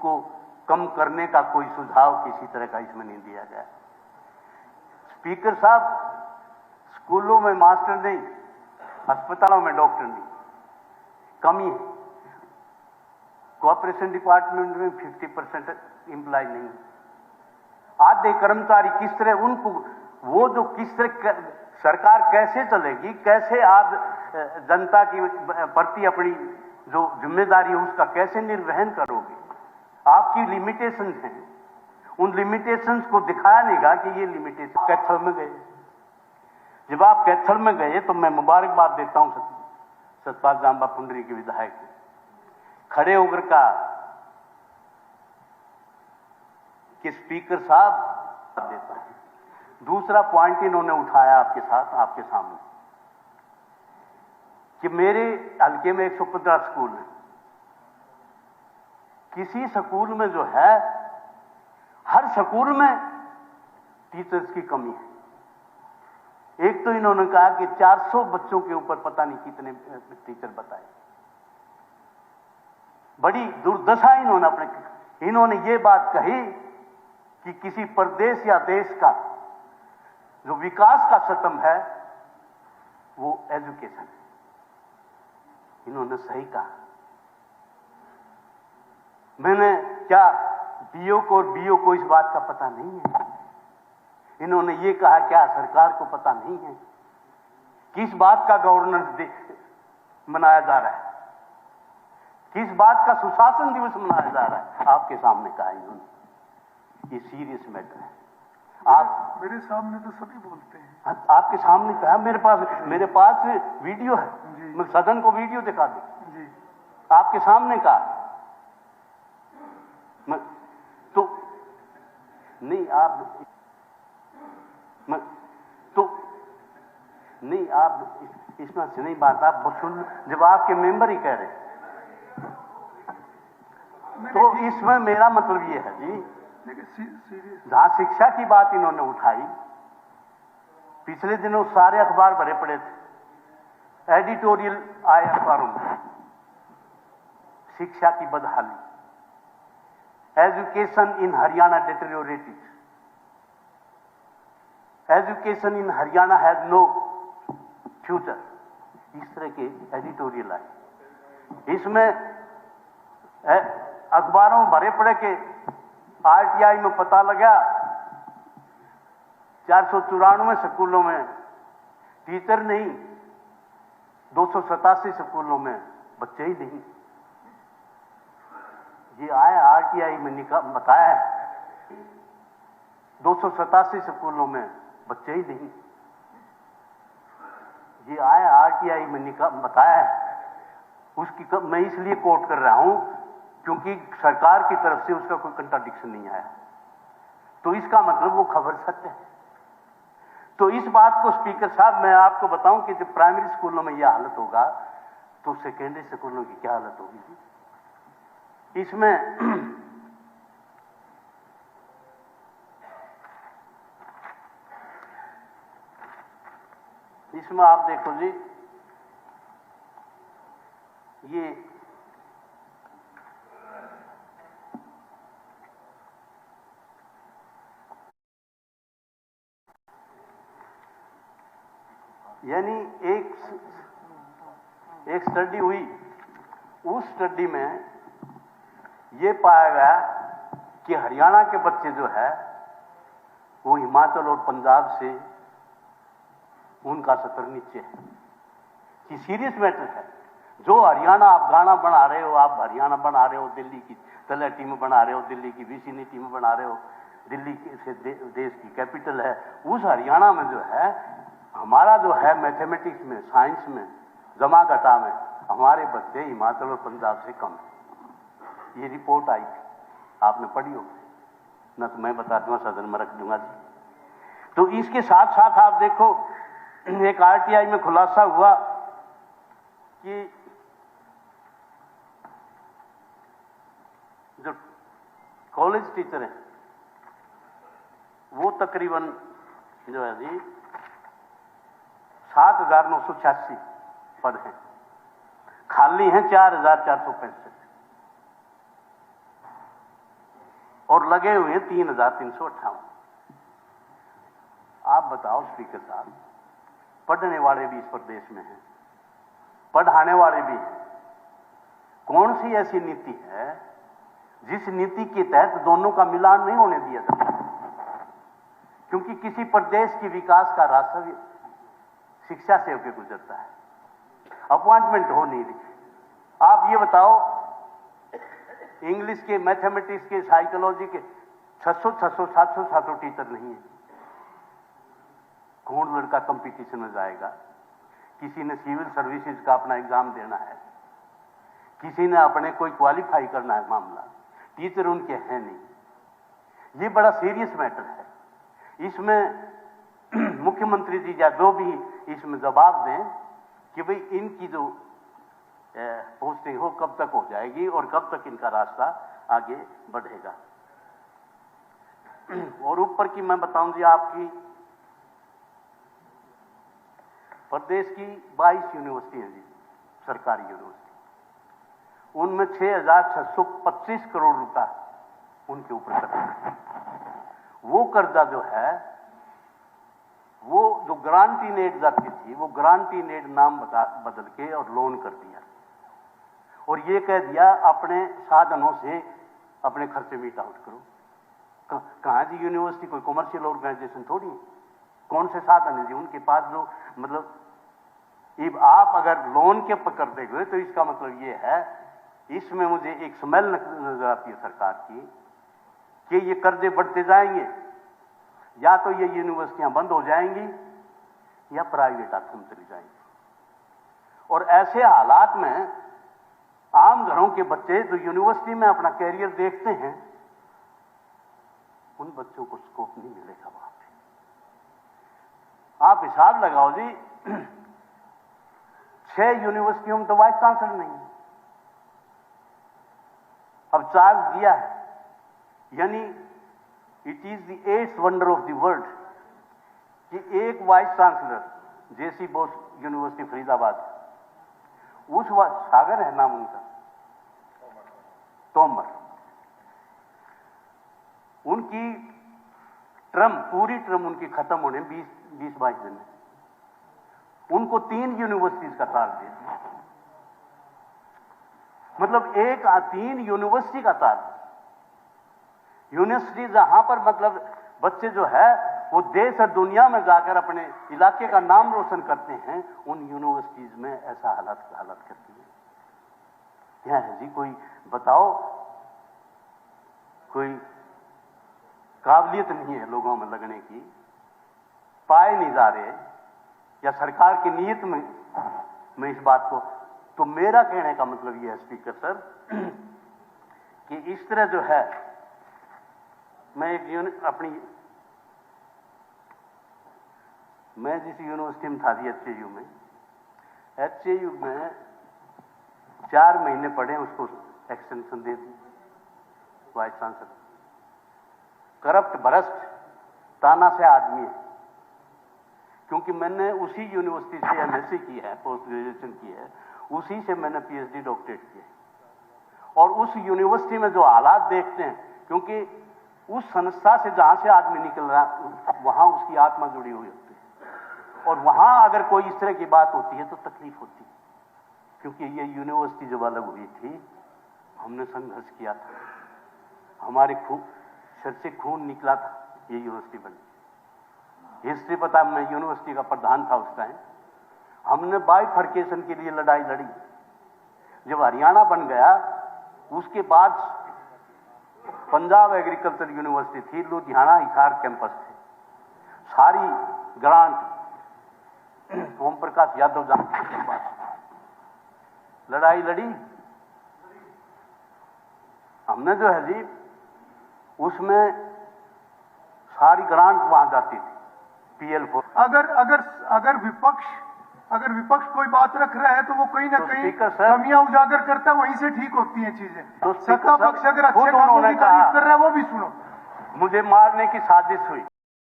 उसको कम करने का कोई सुझाव किसी तरह का इसमें नहीं दिया गया। स्पीकर साहब, स्कूलों में मास्टर नहीं, अस्पतालों में डॉक्टर नहीं, कमी है। कोऑपरेशन डिपार्टमेंट में 50% एम्प्लॉय नहीं है। आधे कर्मचारी किस तरह उनको वो जो किस तरह सरकार कैसे चलेगी, कैसे आप जनता की प्रति अपनी जो जिम्मेदारी है उसका कैसे निर्वहन करोगे? आपकी लिमिटेशन है, उन लिमिटेशंस को दिखाया नहीं गया कि ये लिमिटेशन। कैथल में गए, जब आप कैथल में गए तो मैं मुबारकबाद देता हूं सतपाल जांबा पुंडरी के विधायक खड़े होकर का कि स्पीकर साहब देता है। दूसरा पॉइंट इन्होंने उठाया आपके साथ, आपके सामने, कि मेरे हल्के में 115 स्कूल है। किसी स्कूल में जो है, हर स्कूल में टीचर्स की कमी है। एक तो इन्होंने कहा कि 400 बच्चों के ऊपर पता नहीं कितने टीचर बताए। बड़ी दुर्दशा इन्होंने ये बात कही कि किसी प्रदेश या देश का जो विकास का स्तंभ है वो एजुकेशन है। इन्होंने सही कहा। मैंने क्या बीओ को और बीओ को इस बात का पता नहीं है? इन्होंने ये कहा क्या सरकार को पता नहीं है किस बात का गवर्नेंस मनाया जा रहा है, किस बात का सुशासन दिवस मनाया जा रहा है? आपके सामने कहा इन्होंने। ये सीरियस मैटर है। आप मेरे सामने तो सभी बोलते हैं। आपके सामने कहा, मेरे पास वीडियो है, मैं सदन को वीडियो दिखा दूं जी। आपके सामने कहा तो नहीं आप तो नहीं आप इसमें से नहीं बात आप सुन, जब आपके मेंबर ही कह रहे तो इसमें मेरा मतलब ये है जी, जहां शिक्षा की बात इन्होंने उठाई, पिछले दिनों सारे अखबार भरे पड़े थे, एडिटोरियल आए अखबारों में, शिक्षा की बदहाली, education in Haryana deteriorated, education in Haryana has no future, इस तरह के एडिटोरियल आए। इसमें अखबारों में भरे पड़े के आरटीआई में पता लगा 494 स्कूलों में टीचर नहीं, 287 स्कूलों में बच्चे ही नहीं। ये आया आरटीआई में बताया है 287 स्कूलों में बच्चे ही नहीं। ये आया आरटीआई में बताया है, उसकी मैं इसलिए कोट कर रहा हूं क्योंकि सरकार की तरफ से उसका कोई कंट्राडिक्शन नहीं आया, तो इसका मतलब वो खबर सत्य है। तो इस बात को स्पीकर साहब मैं आपको बताऊं कि जब प्राइमरी स्कूलों में यह हालत होगा तो सेकेंडरी स्कूलों की क्या हालत होगी? इसमें आप देखो जी, ये यानी एक स्टडी हुई, उस स्टडी में यह पाया गया कि हरियाणा के बच्चे जो है वो हिमाचल और पंजाब से उनका स्तर नीचे है। कि सीरियस मैटर है। जो हरियाणा आप गाना बना रहे हो, आप हरियाणा बना रहे हो, दिल्ली की तलहटी में बना रहे हो, दिल्ली की विसिनिटी में बना रहे हो, दिल्ली से देश की कैपिटल है, उस हरियाणा में जो है हमारा जो है मैथमेटिक्स में, साइंस में, जमा घटा में हमारे बच्चे हिमाचल और पंजाब से कम है। ये रिपोर्ट आई थी, आपने पढ़ी होगी, न तो मैं बता दूंगा, सदन में रख दूंगा जी। तो इसके साथ साथ आप देखो, एक आरटीआई में खुलासा हुआ कि जो कॉलेज टीचर हैं वो तकरीबन जो है जी 7,986 पद हैं, खाली हैं 4,465। और लगे हुए हैं 3,358। आप बताओ स्पीकर साहब, पढ़ने वाले भी इस प्रदेश में हैं, पढ़ाने वाले भी हैं। कौन सी ऐसी नीति है जिस नीति के तहत दोनों का मिलान नहीं होने दिया जाता? क्योंकि किसी प्रदेश की विकास का रास्ता भी शिक्षा से होकर गुजरता है, अपॉइंटमेंट हो नहीं रही। आप ये बताओ, इंग्लिश के, मैथमेटिक्स के, साइकोलॉजी के 600, 700 टीचर नहीं है। कौन लड़का कंपटीशन में जाएगा? किसी ने सिविल सर्विसेज का अपना एग्जाम देना है, किसी ने अपने कोई क्वालिफाई करना है मामला, टीचर उनके हैं नहीं। ये बड़ा सीरियस मैटर है। इसमें मुख्यमंत्री जी या जो भी इसमें जवाब दें कि भाई इनकी जो पोस्टिंग हो कब तक हो जाएगी और कब तक इनका रास्ता आगे बढ़ेगा। और ऊपर की मैं बताऊं जी, आपकी प्रदेश की 22 यूनिवर्सिटी हैं जी, सरकारी यूनिवर्सिटी। उनमें 6,625 करोड़ रुपया उनके ऊपर कर्जा है। वो कर्जा जो है, वो जो ग्रांट इन एड जाती थी, वो ग्रांट इन एड नाम बदल के और लोन कर दिया और ये कह दिया अपने साधनों से अपने खर्चे मीट आउट करो। कहां जी यूनिवर्सिटी कोई कॉमर्शियल ऑर्गेनाइजेशन थोड़ी है। कौन से साधन है जी उनके पास जो, मतलब आप अगर लोन के पकड़ते हुए तो इसका मतलब ये है, इसमें मुझे एक स्मेल नजर आती है सरकार की कि ये कर्जे बढ़ते जाएंगे, या तो ये यूनिवर्सिटियां बंद हो जाएंगी या प्राइवेट हाथों में चली जाएंगी। और ऐसे हालात में आम घरों के बच्चे जो यूनिवर्सिटी में अपना कैरियर देखते हैं, उन बच्चों को स्कोप नहीं मिलेगा वहां पे। आप हिसाब लगाओ जी, 6 यूनिवर्सिटियों में तो वाइस चांसलर नहीं है। अब चार्ज दिया है, यानी it is the 8th wonder of the world कि एक वाइस चांसलर, जेसी बोस यूनिवर्सिटी फरीदाबाद, उस सागर है नाम उनका, तोमर, उनकी टर्म, पूरी टर्म उनकी खत्म होने 20-22 दिन में उनको 3 यूनिवर्सिटीज का चार्ज दे दिया। मतलब 3 यूनिवर्सिटी का चार्ज। यूनिवर्सिटी जहां पर मतलब बच्चे जो है वो देश और दुनिया में जाकर अपने इलाके का नाम रोशन करते हैं, उन यूनिवर्सिटीज में ऐसा हालत करती है। क्या है जी, कोई बताओ, कोई काबिलियत नहीं है लोगों में लगने की, पाए नहीं जा रहे, या सरकार की नीयत में इस बात को। तो मेरा कहने का मतलब यह है स्पीकर सर कि इस तरह जो है, मैं जिस यूनिवर्सिटी में था एचएयू में 4 महीने पढ़े, उसको एक्सटेंशन दे दी वाइस चांसलर। करप्ट, भ्रष्ट, तानाशाह आदमी है। क्योंकि मैंने उसी यूनिवर्सिटी से एमएससी की है, पोस्ट ग्रेजुएशन की है, उसी से मैंने पीएचडी डॉक्टरेट किया है। और उस यूनिवर्सिटी में जो हालात देखते हैं, क्योंकि उस संस्था से जहां से आदमी निकल रहा, वहां उसकी आत्मा जुड़ी हुई होती है, और वहां अगर कोई इस तरह की बात होती है तो तकलीफ होती है। क्योंकि ये यूनिवर्सिटी जब अलग हुई थी, हमने संघर्ष किया था, हमारे सर से खून निकला था, ये यूनिवर्सिटी बनी। हिस्ट्री पता, मैं यूनिवर्सिटी का प्रधान था उस टाइम। हमने बाइफर्केशन के लिए लड़ाई लड़ी। जब हरियाणा बन गया, उसके बाद पंजाब एग्रीकल्चर यूनिवर्सिटी थी, लुधियाना हिसार कैंपस थे, सारी ग्रांट ओम प्रकाश यादव जाने के बाद लड़ाई लड़ी हमने, जो है जी, उसमें सारी ग्रांट वहां जाती थी, PL4। अगर विपक्ष कोई बात रख रहा है तो वो कहीं ना कहीं कमियां उजागर करता है, वहीं से ठीक होती हैं चीजें। तो सत्ता पक्ष अगर अच्छे कामों की तारीफ कर रहा है, वो भी सुनो। मुझे मारने की साजिश हुई,